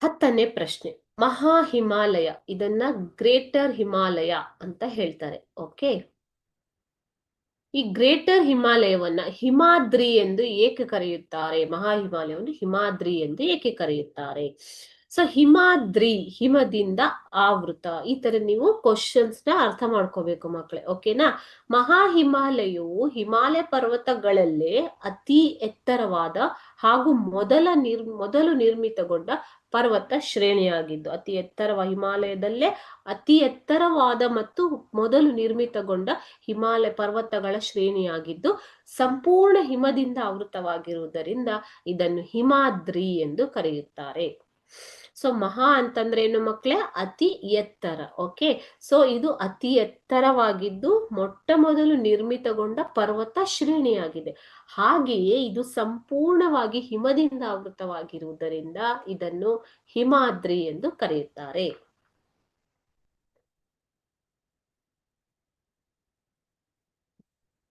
10ನೇ ಪ್ರಶ್ನೆ, ಮಹಾ ಹಿಮಾಲಯ ಇದನ್ನ ಗ್ರೇಟರ್ ಹಿಮಾಲಯ ಅಂತ ಹೇಳ್ತಾರೆ. ಓಕೆ, ಈ ಗ್ರೇಟರ್ ಹಿಮಾಲಯವನ್ನ ಹಿಮಾದ್ರಿ ಎಂದು ಏಕೆ ಕರೆಯುತ್ತಾರೆ? ಮಹಾ ಹಿಮಾಲಯವನ್ನು ಹಿಮಾದ್ರಿ ಎಂದು ಏಕೆ ಕರೆಯುತ್ತಾರೆ? ಸೊ ಹಿಮಾದ್ರಿ ಹಿಮದಿಂದ ಆವೃತ. ಈ ತರ ನೀವು ಕ್ವಶನ್ಸ್ ನ ಅರ್ಥ ಮಾಡ್ಕೋಬೇಕು ಮಕ್ಕಳೇ. ಓಕೆನಾ? ಮಹಾ ಹಿಮಾಲಯವು ಹಿಮಾಲಯ ಪರ್ವತಗಳಲ್ಲೇ ಅತಿ ಎತ್ತರವಾದ ಹಾಗೂ ಮೊದಲು ನಿರ್ಮಿತಗೊಂಡ ಪರ್ವತ ಶ್ರೇಣಿಯಾಗಿದ್ದು, ಅತಿ ಎತ್ತರವಾದ ಹಿಮಾಲಯದಲ್ಲೇ ಅತಿ ಎತ್ತರವಾದ ಮತ್ತು ಮೊದಲು ನಿರ್ಮಿತಗೊಂಡ ಹಿಮಾಲಯ ಪರ್ವತಗಳ ಶ್ರೇಣಿಯಾಗಿದ್ದು, ಸಂಪೂರ್ಣ ಹಿಮದಿಂದ ಆವೃತವಾಗಿರುವುದರಿಂದ ಇದನ್ನು ಹಿಮಾದ್ರಿ ಎಂದು ಕರೆಯುತ್ತಾರೆ. ಸೊ ಮಹಾ ಅಂತಂದ್ರೆ ಏನು ಮಕ್ಕಳೇ? ಅತಿ ಎತ್ತರ. ಓಕೆ, ಸೊ ಇದು ಅತಿ ಎತ್ತರವಾಗಿದ್ದು ಮೊಟ್ಟ ಮೊದಲು ನಿರ್ಮಿತಗೊಂಡ ಪರ್ವತ ಶ್ರೇಣಿಯಾಗಿದೆ. ಹಾಗೆಯೇ ಇದು ಸಂಪೂರ್ಣವಾಗಿ ಹಿಮದಿಂದ ಆವೃತವಾಗಿರುವುದರಿಂದ ಇದನ್ನು ಹಿಮಾದ್ರಿ ಎಂದು ಕರೆಯುತ್ತಾರೆ.